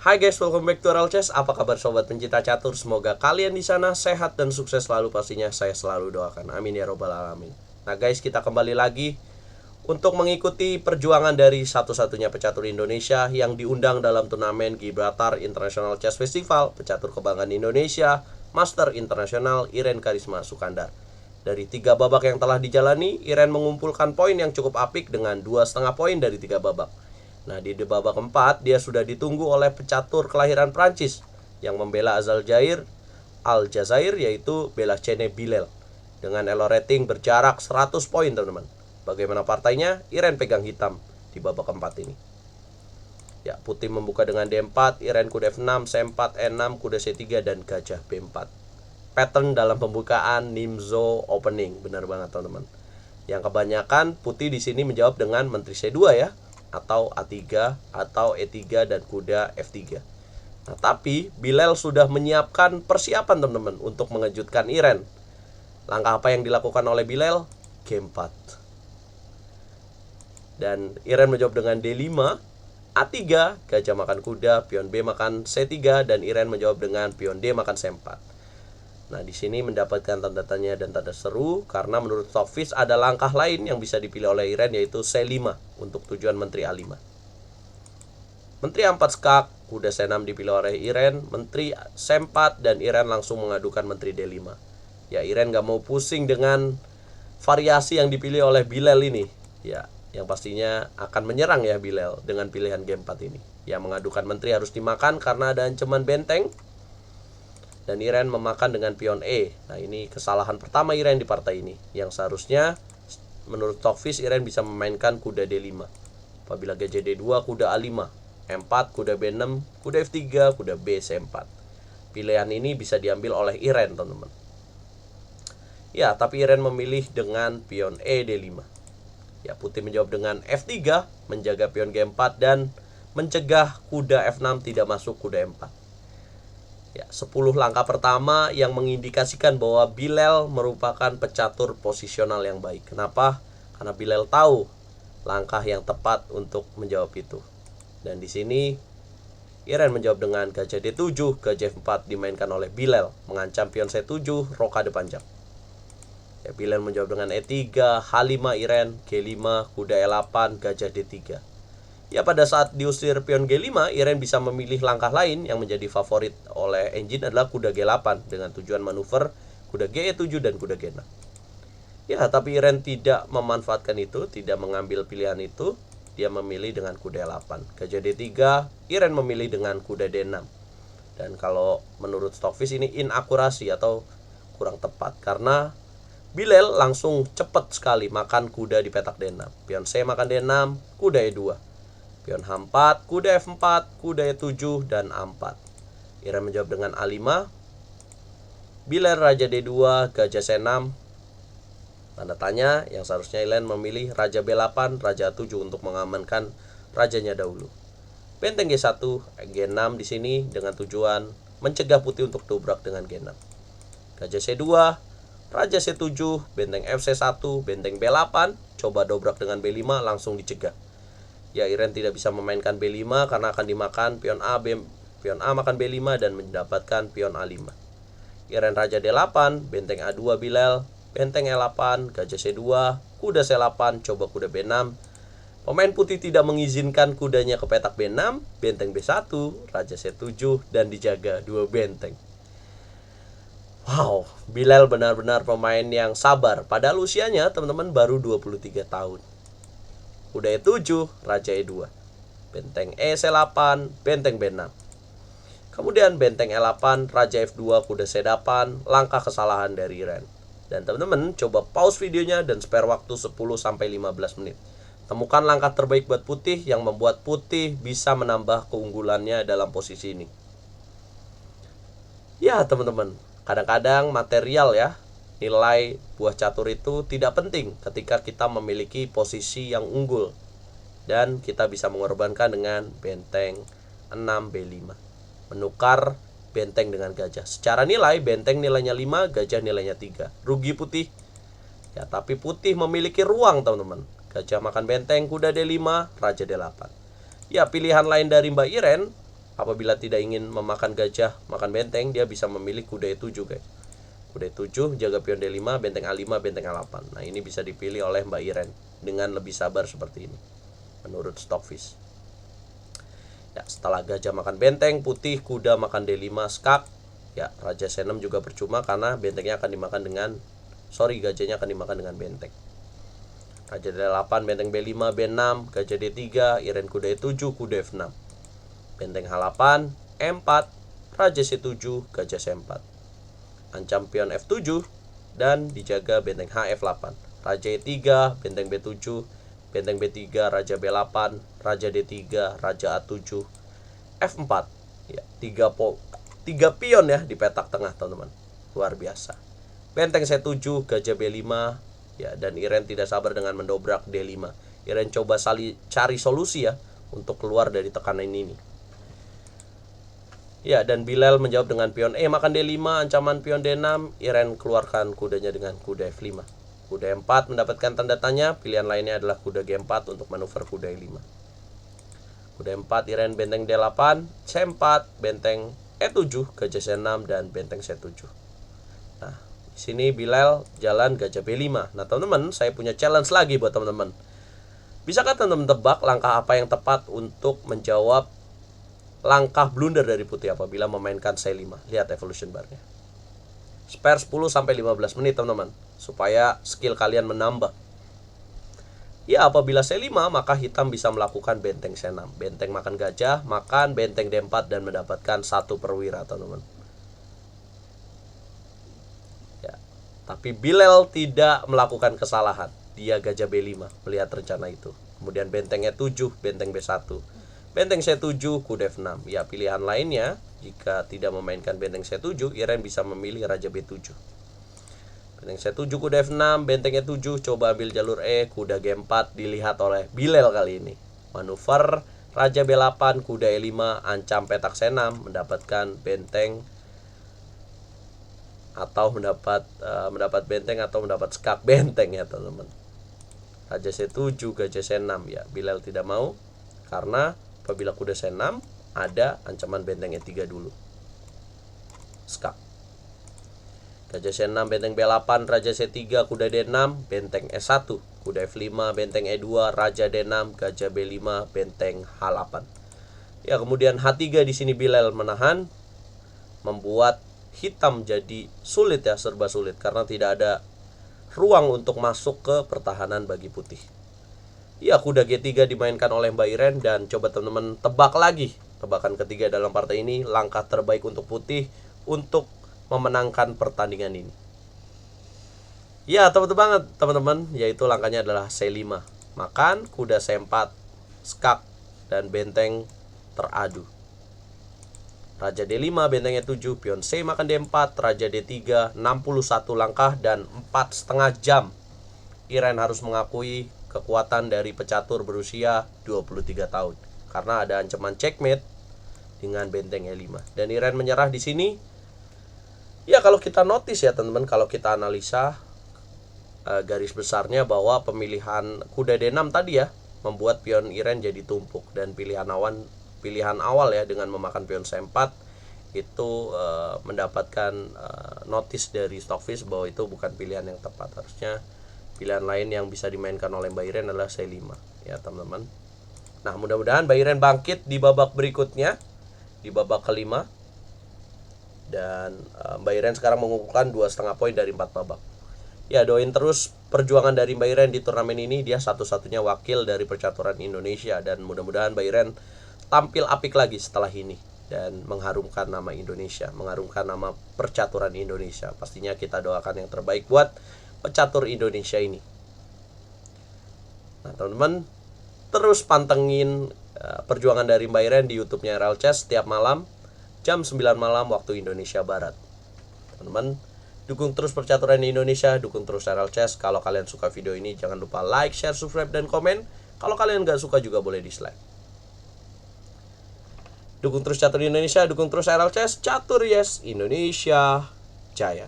Hai guys, welcome back to Real Chess. Apa kabar sobat pencinta catur? Semoga kalian di sana sehat dan sukses selalu, pastinya saya selalu doakan. Amin ya robbal alamin. Nah guys, kita kembali lagi untuk mengikuti perjuangan dari satu-satunya pecatur Indonesia yang diundang dalam turnamen Gibraltar International Chess Festival, pecatur kebanggaan Indonesia, Master Internasional Irene Karisma Sukandar. Dari 3 babak yang telah dijalani, Irene mengumpulkan poin yang cukup apik dengan 2,5 poin dari 3 babak. Nah, di babak keempat dia sudah ditunggu oleh pecatur kelahiran Prancis yang membela Aljazair yaitu Belachene Bilel dengan elo rating berjarak 100 poin, teman-teman. Bagaimana partainya? Irene pegang hitam di babak keempat ini. Ya, putih membuka dengan D4, Irene kuda F6, C4, E6, kuda C3 dan gajah B4. Pattern dalam pembukaan Nimzo opening, benar banget teman-teman. Yang kebanyakan putih di sini menjawab dengan menteri C2 ya, atau A3 atau E3 dan kuda F3. Nah, tapi Bilel sudah menyiapkan persiapan teman-teman untuk mengejutkan Irene. Langkah apa yang dilakukan oleh Bilel? G4. Dan Irene menjawab dengan D5, A3, gajah makan kuda, pion B makan C3 dan Irene menjawab dengan pion D makan C4. Nah, di sini mendapatkan tanda tanya dan tanda seru karena menurut Stockfish ada langkah lain yang bisa dipilih oleh Irene yaitu C5 untuk tujuan menteri A5. Menteri A4 skak, kuda C6 dipilih oleh Irene, menteri C4 dan Irene langsung mengadukan menteri D5. Ya, Irene gak mau pusing dengan variasi yang dipilih oleh Bilel ini. Ya, yang pastinya akan menyerang ya Bilel dengan pilihan G4 ini. Ya, mengadukan menteri harus dimakan karena ada ancaman benteng. Dan Irene memakan dengan pion E. Nah, ini kesalahan pertama Irene di partai ini, yang seharusnya menurut Stockfish Irene bisa memainkan kuda D5. Apabila gajah D2, kuda A5, M4, kuda B6, kuda F3, kuda B C4. Pilihan ini bisa diambil oleh Irene, teman-teman. Ya, tapi Irene memilih dengan pion E D5. Ya, putih menjawab dengan F3, menjaga pion G4 dan mencegah kuda F6 tidak masuk kuda M4. Ya, 10 langkah pertama yang mengindikasikan bahwa Bilel merupakan pecatur posisional yang baik. Kenapa? Karena Bilel tahu langkah yang tepat untuk menjawab itu. Dan di sini Irene menjawab dengan gajah D7, gajah F4 dimainkan oleh Bilel, mengancam pion C7, rokade panjang. Ya, Bilel menjawab dengan E3, H5 Irene, G5, kuda E8, gajah D3. Ya, pada saat diusir pion G5, Irene bisa memilih langkah lain yang menjadi favorit oleh engine adalah kuda G8 dengan tujuan manuver kuda Ge7 dan kuda G6. Ya, tapi Irene tidak memanfaatkan itu, tidak mengambil pilihan itu. Dia memilih dengan kuda E8. Gajah D3, Irene memilih dengan kuda D6. Dan kalau menurut Stockfish ini inakurasi atau kurang tepat karena Bilel langsung cepat sekali makan kuda di petak D6. Pion C makan D6, kuda E2. Pion H4, kuda F4, kuda E7, dan A4. Irene menjawab dengan A5. Bilel raja D2, gajah C6. Tanda tanya, yang seharusnya Irene memilih raja B8, raja A7 untuk mengamankan rajanya dahulu. Benteng G1, G6 di sini dengan tujuan mencegah putih untuk dobrak dengan G6. Gajah C2, raja C7, benteng FC1, benteng B8, coba dobrak dengan B5 langsung dicegah. Ya, Irene tidak bisa memainkan B5 karena akan dimakan pion A makan B5 dan mendapatkan pion A5. Irene raja D8, benteng A2 Bilel, benteng E8, gajah C2, kuda C8, coba kuda B6. Pemain putih tidak mengizinkan kudanya ke petak B6, benteng B1, raja C7 dan dijaga 2 benteng. Wow, Bilel benar-benar pemain yang sabar. Padahal usianya teman-teman baru 23 tahun. Kuda E7, raja E2, benteng E C8, benteng B6. Kemudian benteng E8, raja F2, kuda C8, langkah kesalahan dari Irene. Dan teman-teman coba pause videonya dan spare waktu 10-15 menit. Temukan langkah terbaik buat putih yang membuat putih bisa menambah keunggulannya dalam posisi ini. Ya teman-teman, kadang-kadang material ya, nilai buah catur itu tidak penting ketika kita memiliki posisi yang unggul dan kita bisa mengorbankan dengan benteng 6 B5, menukar benteng dengan gajah. Secara nilai benteng nilainya 5, gajah nilainya 3. Rugi putih. Ya, tapi putih memiliki ruang teman-teman. Gajah makan benteng, kuda D5, raja D8. Ya, pilihan lain dari Mbak Irene apabila tidak ingin memakan gajah, makan benteng, dia bisa memilih kuda E7 guys. Kuda E7, jaga pion D5, benteng A5, benteng A8. Nah ini bisa dipilih oleh Mbak Iren dengan lebih sabar seperti ini menurut Stockfish. Ya, setelah gajah makan benteng, putih kuda makan D5 skak. Ya, raja C6 juga percuma karena bentengnya akan dimakan dengan gajahnya akan dimakan dengan benteng. Raja D8, benteng B5, B6, gajah D3, Iren kuda E7, kuda F6. Benteng H8, E4, raja C7, gajah C4. Ancam pion F7 dan dijaga benteng H-F8. Raja E3, benteng B7, benteng B3, raja B8, raja D3, raja A7, F4. Ya, 3 pion ya di petak tengah teman-teman. Luar biasa. Benteng C7, gajah B5, ya, dan Iren tidak sabar dengan mendobrak D5. Iren coba cari solusi ya untuk keluar dari tekanan ini. Ya, dan Bilal menjawab dengan pion E makan D5, ancaman pion D6. Iren keluarkan kudanya dengan kuda F5. Kuda E4 mendapatkan tanda tanya. Pilihan lainnya adalah kuda G4 untuk manuver kuda E5. Kuda E4, Iren benteng D8, C4, benteng E7, gajah C6, dan benteng C7. Nah, di sini Bilal jalan gajah B5. Nah, teman-teman, saya punya challenge lagi buat teman-teman. Bisakah teman-teman tebak langkah apa yang tepat untuk menjawab langkah blunder dari putih apabila memainkan C5? Lihat evolution barnya. Spare 10-15 menit teman-teman, supaya skill kalian menambah. Ya, apabila C5 maka hitam bisa melakukan benteng C6. Benteng makan gajah, makan benteng D4 dan mendapatkan 1 perwira teman-teman. Ya, tapi Bilal tidak melakukan kesalahan. Dia gajah B5 melihat rencana itu. Kemudian benteng E7, benteng B1. Benteng C7, kuda F6. Ya, pilihan lainnya jika tidak memainkan benteng C7, Iren bisa memilih raja B7. Benteng C7, kuda F6, benteng E7, coba ambil jalur E, kuda G4 dilihat oleh Bilal kali ini. Manuver raja B8, kuda E5, ancam petak C6, mendapatkan benteng atau mendapat benteng atau mendapat skak benteng ya teman-teman. Raja C7, gajah C6 ya. Bilal tidak mau karena apabila kuda C6 ada ancaman benteng E3 dulu. Skak. Gajah C6, benteng B8, raja C3, kuda D6, benteng S1, kuda F5, benteng E2, raja D6, gajah B5, benteng H8. Ya, kemudian H3 di sini Bilal menahan, membuat hitam jadi sulit ya, serba sulit karena tidak ada ruang untuk masuk ke pertahanan bagi putih. Ya, kuda G3 dimainkan oleh Mbak Iren dan coba teman-teman tebak lagi. Tebakan ketiga dalam partai ini, langkah terbaik untuk putih untuk memenangkan pertandingan ini. Ya, teman-teman banget teman-teman, yaitu langkahnya adalah C5. Makan kuda C4, skak dan benteng teradu. Raja D5, benteng E7, pion C makan D4, raja D3, 61 langkah dan 4,5 jam. Iren harus mengakui kekuatan dari pecatur berusia 23 tahun karena ada ancaman checkmate dengan benteng E5 dan Iren menyerah di sini. Ya, kalau kita notice ya teman-teman, kalau kita analisa garis besarnya bahwa pemilihan kuda D6 tadi ya membuat pion Iren jadi tumpuk dan pilihan awal ya dengan memakan pion C4 itu mendapatkan notice dari Stockfish bahwa itu bukan pilihan yang tepat. Harusnya pilihan lain yang bisa dimainkan oleh Mbak Iren adalah C5 ya teman-teman. Nah, mudah-mudahan Mbak Iren bangkit di babak berikutnya, di babak kelima. Dan Mbak Iren sekarang mengumpulkan 2,5 poin dari 4 babak. Ya, doain terus perjuangan dari Mbak Iren di turnamen ini. Dia satu-satunya wakil dari percaturan Indonesia dan mudah-mudahan Mbak Iren tampil apik lagi setelah ini dan mengharumkan nama Indonesia, mengharumkan nama percaturan Indonesia. Pastinya kita doakan yang terbaik buat pecatur Indonesia ini. Nah, teman-teman, terus pantengin perjuangan dari Mbak Iren di YouTube-nya RL Chess setiap malam jam 9 malam waktu Indonesia Barat. Teman-teman, dukung terus percaturan Indonesia, dukung terus RL Chess. Kalau kalian suka video ini, jangan lupa like, share, subscribe, dan komen. Kalau kalian nggak suka juga boleh dislike. Dukung terus catur Indonesia, dukung terus RL Chess. Catur yes, Indonesia jaya.